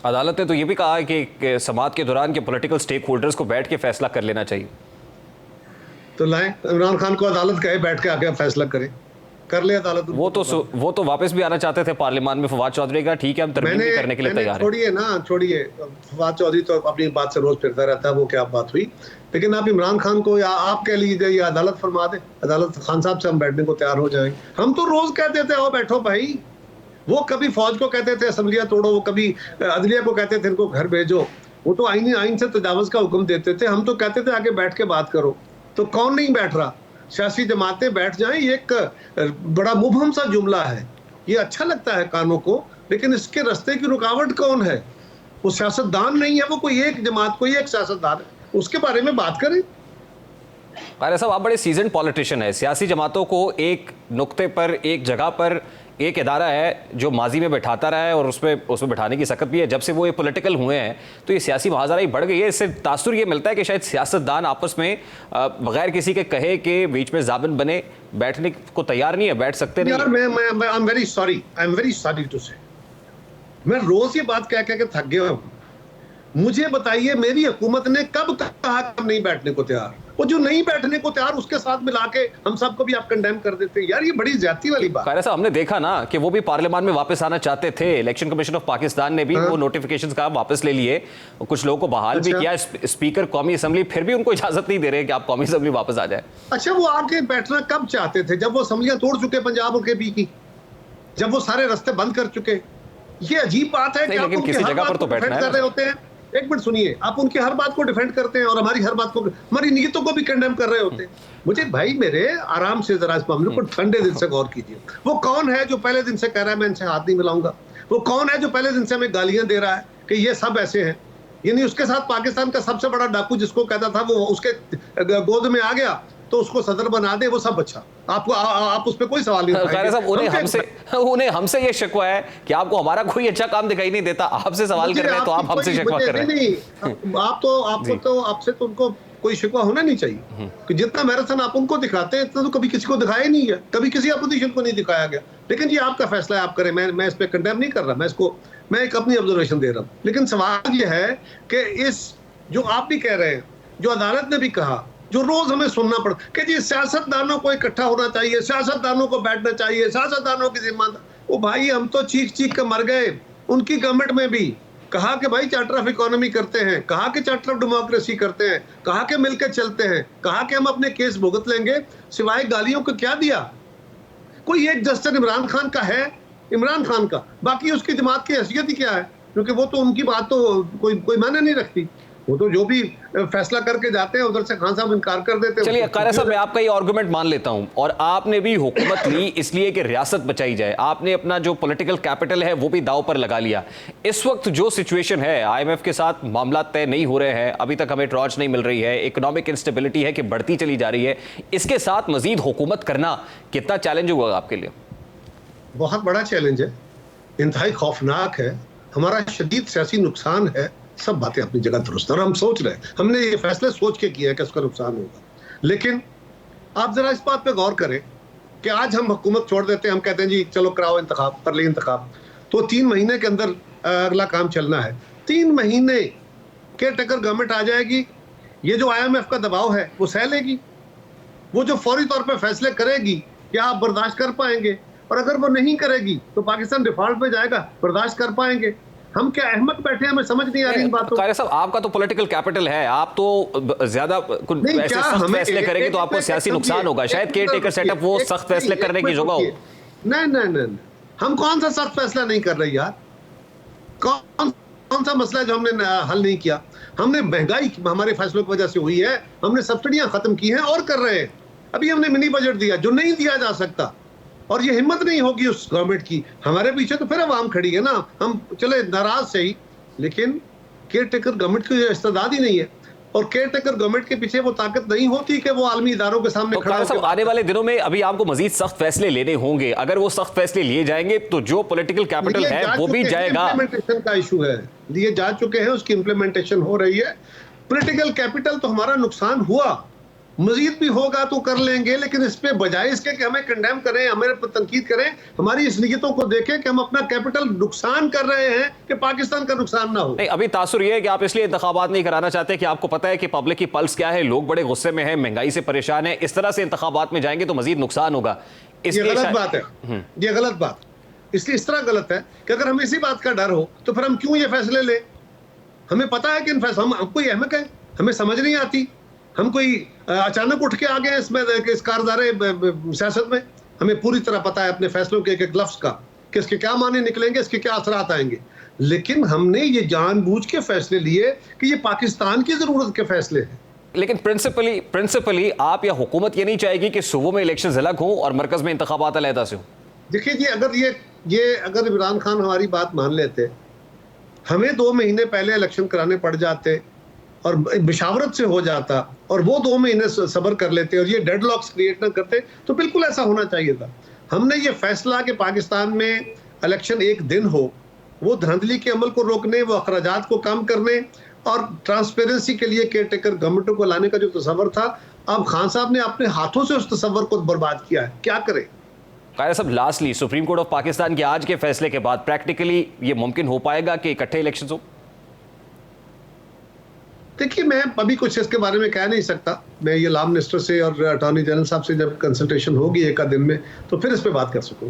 अदालत ने तो ये भी कहा है कि समाअत के दौरान के पॉलिटिकल स्टेक होल्डर्स को बैठ के फैसला कर लेना चाहिए। तो लाएं, इमरान खान को अदालत कहे बैठ के आके फैसला करें, कर ले अदालत। वो तो वापस भी आना चाहते थे पार्लियामान में। फवाद चौधरी का ठीक है, हम तरमीम भी करने के लिए तैयार हैं। छोड़िए ना, छोड़िए, फवाद चौधरी तो अपनी बात से रोज फिरता रहता है, वो क्या बात हुई। लेकिन आप इमरान खान को या आप कह लीजिए या अदालत फरमा दे, अदालत खान साहब से हम बैठने को तैयार हो जाएंगे। हम तो रोज कहते थे आओ बैठो भाई। वो कभी फौज को कहते थे असम्बलियां तोड़ो, वो कभी अदलिया को कहते थे इनको घर भेजो। वो तो आइन से तजावुज का हुक्म देते थे, हम तो कहते थे आके बैठ के बात करो। तो कौन नहीं बैठ रहा? सियासी जमातें बैठ जाएं, ये एक बड़ा मुबहम सा जुमला है, ये अच्छा लगता है कानों को, लेकिन इसके रास्ते की रुकावट कौन है? वो सियासतदान नहीं है, वो कोई एक जमात, कोई एक सियासतदान है, उसके बारे में बात करें। अरे साहब, आप बड़े सीजन पॉलिटिशियन है। सियासी जमातों को एक नुक्ते पर, एक जगह पर एक इदारा है जो माजी में बैठाता रहा है और उसमें बैठाने की सकत भी है। जब से वो ये पॉलिटिकल हुए हैं तो ये सियासी महाजरा ही बढ़ गई है। इससे तासुर ये मिलता है कि शायद सियासतदान आपस में बगैर किसी के कहे के बीच में जाबिन बने बैठने को तैयार नहीं है, बैठ सकते नहीं। यार मैं I am very sorry to say, मैं रोज ये बात कह के थक गया हूं। मुझे बताइए मेरी हुकूमत ने कब कहा कि हम नहीं बैठने को तैयार? वो जो नहीं बैठने को तैयार उसके साथ मिला के हम सबको भी आप कंडेम कर देते हैं। यार ये बड़ी ज्यादती वाली बात है। हमने देखा ना कि वो भी पार्लियामान में वापस आना चाहते थे। इलेक्शन कमीशन ऑफ पाकिस्तान ने भी वो नोटिफिकेशंस का वापस ले लिए, कुछ लोगों को बहाल भी किया। स्पीकर कौमी असेंबली फिर भी उनको इजाजत नहीं दे रहे कि आप कौमी असेंबली वापस आ जाए। अच्छा, वो आके बैठना कब चाहते थे? जब वो असेंबलियां तोड़ चुके पंजाब और केपी की, जब वो सारे रास्ते बंद कर चुके। ये अजीब बात है कि आप किसी जगह पर तो बैठना कर रहे होते हैं। एक मिनट सुनिए, आप उनकी हर बात को डिफेंड करते हैं और हमारी हर बात को, हमारी नीयतों को भी कंडेम कर रहे होते हैं। मुझे भाई मेरे आराम से जरा इस मामले पर ठंडे दिल से गौर कीजिए। वो कौन है जो पहले दिन से कह रहा है मैं इनसे हाथ नहीं मिलाऊंगा? वो कौन है जो पहले दिन से हमें गालियां दे रहा है कि ये सब ऐसे हैं? यानी उसके साथ पाकिस्तान का सबसे बड़ा डाकू जिसको कहता था वो उसके गोद में आ गया तो उसको सदर बना दे, वो सब अच्छा। आप उस पर कोई सवाल नहीं उठाएंगे। उन्हें हमसे ये शिकवा है कि आपको हमारा कोई अच्छा काम दिखाई नहीं देता। आपसे सवाल कर रहे हैं तो आप हमसे शिकवा कर रहे हैं। आपसे तो उनको कोई शिकवा होना नहीं चाहिए कि जितना मैराथन आप उनको दिखाते हैं इतना तो कभी किसी को दिखाया नहीं है, कभी किसी अपोजिशन को नहीं दिखाया गया। लेकिन ये आपका फैसला है, आप करें। मैं इस पे कंडेम नहीं कर रहा, मैं एक अपनी ऑब्जर्वेशन दे रहा हूँ। लेकिन सवाल ये है कि इस जो आप भी कह रहे हैं, जो अदालत ने भी कहा, जो रोज हमें सुनना पड़ा कि जी सियासतदानों को इकट्ठा होना चाहिए, सियासतदानों को बैठना चाहिए, सियासतदानों की जिम्मेदारी। ओ भाई, हम तो चीख चीख कर मर गए। उनकी गवर्नमेंट में भी कहा कि भाई चार्टर ऑफ इकोनॉमी करते हैं, कहा कि चार्टर ऑफ डेमोक्रेसी करते हैं, कहा कि मिलकर चलते हैं, कहा कि हम अपने केस भुगत लेंगे। सिवाय गालियों को क्या दिया? कोई एक जस्टिस इमरान खान का है, इमरान खान का, बाकी उसकी जमात की हैसियत ही क्या है? क्योंकि वो तो उनकी बात तो कोई मायने नहीं रखती। वो तो जो भी फैसला करके जाते हैं उधर से खान साहब इनकार कर देते हैं। चलिए कारा साहब, मैं आपका ये आर्गुमेंट मान लेता हूं, और आपने भी हुकूमत ली इसलिए कि रियासत बचाई जाए। आपने अपना जो पॉलिटिकल कैपिटल है वो भी दांव पर लगा लिया। इस वक्त जो सिचुएशन है, आईएमएफ के साथ मामला तय नहीं हो रहे हैं, अभी तक हमें ट्रॉच नहीं मिल रही है, इकोनॉमिक इंस्टेबिलिटी है कि बढ़ती चली जा रही है, इसके साथ मजीद हुकूमत करना कितना चैलेंज होगा आपके लिए? बहुत बड़ा चैलेंज है, इंतहाई खौफनाक है, हमारा शदीद सियासी नुकसान है। सब बातें अपनी जगह दुरुस्त है और हम सोच रहे हैं, हमने ये फैसले सोच के किया है कि उसका नुकसान होगा। लेकिन आप जरा इस बात पे गौर करें कि आज हम हुकूमत छोड़ देते हैं, हम कहते हैं जी चलो कराओ इंतखाब, कर ले इंतखाब, तो 3 महीने के अंदर अगला काम चलना है। 3 महीने केयर टेकर गवर्नमेंट आ जाएगी, ये जो IMF का दबाव है वो सह लेगी, वो जो फौरी तौर पर फैसले करेगी क्या आप बर्दाश्त कर पाएंगे? और अगर वो नहीं करेगी तो पाकिस्तान डिफॉल्ट पे जाएगा, बर्दाश्त कर पाएंगे? हम क्या अहमद बैठे हैं? हमें समझ नहीं आ रही इन बातों। कारे साहब, आपका तो पॉलिटिकल कैपिटल है, आप तो ज्यादा ऐसे सख्त फैसले करेंगे तो आपको सियासी नुकसान होगा। शायद केयर टेकर सेटअप वो सख्त फैसले करने की जगह हो। नहीं, हम कौन सा सख्त फैसला नहीं कर रहे यार? कौन सा मसला जो हमने हल नहीं किया? हमने महंगाई हमारे फैसलों की वजह से हुई है, हमने सब्सिडियां खत्म की हैं और कर रहे हैं। अभी हमने मिनी बजट दिया जो नहीं दिया जा सकता, और ये हिम्मत नहीं होगी उस गवर्नमेंट की। हमारे पीछे तो फिर आवाम खड़ी है ना, हम चले नाराज से ही, लेकिन केयर टेकर गवर्नमेंट की इस्तेदाद ही नहीं है। और केयर टेकर गवर्नमेंट के पीछे वो ताकत नहीं होती कि वो आलमी इदारों के सामने खड़ा हो। आने वाले दिनों में अभी आपको मजीद सख्त फैसले लेने होंगे। अगर वो सख्त फैसले लिए जाएंगे तो जो पॉलिटिकल कैपिटल है वो भी जाएगा। इम्प्लीमेंटेशन का इशू है, लिए जा चुके हैं, उसकी इम्प्लीमेंटेशन हो रही है। पॉलिटिकल कैपिटल तो हमारा नुकसान हुआ, मजीद भी होगा तो कर लेंगे, लेकिन इस पे बजाय इसके कि हमें कंडेम करें, हमें तनकीद करें, हमारी इस नीयतों को देखें कि हम अपना कैपिटल नुकसान कर रहे हैं कि पाकिस्तान का नुकसान ना हो। नहीं, अभी तासुर ये है कि आप इसलिए इंतखाबात नहीं कराना चाहते कि आपको पता है कि पब्लिक की पल्स क्या है, लोग बड़े गुस्से में हैं, महंगाई से परेशान है, इस तरह से इंतखाबात में जाएंगे तो मजीद नुकसान होगा। ये गलत बात है, ये गलत बात, इसलिए इस तरह गलत है कि अगर हमें इसी बात का डर हो तो फिर हम क्यों ये फैसले ले। हमें पता है कि इन फैसलों हम कोई अहमक है, हमें समझ नहीं आती, हम कोई अचानक उठ के आ गए इसमें इस कारदारे सियासत में। हमें पूरी तरह पता है अपने फैसलों के एक एक लफ्ज का कि इसके क्या माने निकलेंगे, इसके क्या असरात आएंगे, लेकिन हमने ये जानबूझ के फैसले लिए कि ये पाकिस्तान की जरूरत के फैसले हैं। लेकिन प्रिंसिपली आप या हुकूमत ये नहीं चाहेगी कि सूबों में इलेक्शन अलग हों और मरकज में इंतखाबात अलहदा से हों? देखिए जी, अगर इमरान खान हमारी बात मान लेते, हमें 2 महीने पहले इलेक्शन कराने पड़ जाते और बिशावरत से हो जाता और वो 2 महीने सब्र कर लेते और ये डेडलॉक्स क्रिएट ना करते, तो बिल्कुल ऐसा होना चाहिए था। हमने ये फैसला कि पाकिस्तान में इलेक्शन एक दिन हो, वो धांधली के अमल को रोकने, वो अखराजात को कम करने और ट्रांसपेरेंसी के लिए केयर टेकर गवर्नमेंटों को लाने का जो तस्वर था, अब खान साहब ने अपने हाथों से उस तस्वर को बर्बाद किया है। क्या करें? कायद साहब, lastly supreme court of Pakistan के आज के फैसले के बाद प्रैक्टिकली ये मुमकिन हो पाएगा कि इकट्ठे इलेक्शन हो? देखिए, मैं अभी कुछ इसके बारे में कह नहीं सकता। मैं ये लॉ मिनिस्टर से और अटॉर्नी जनरल साहब से जब कंसल्टेशन होगी एक दिन में, तो फिर इस पे बात कर सकूंगा।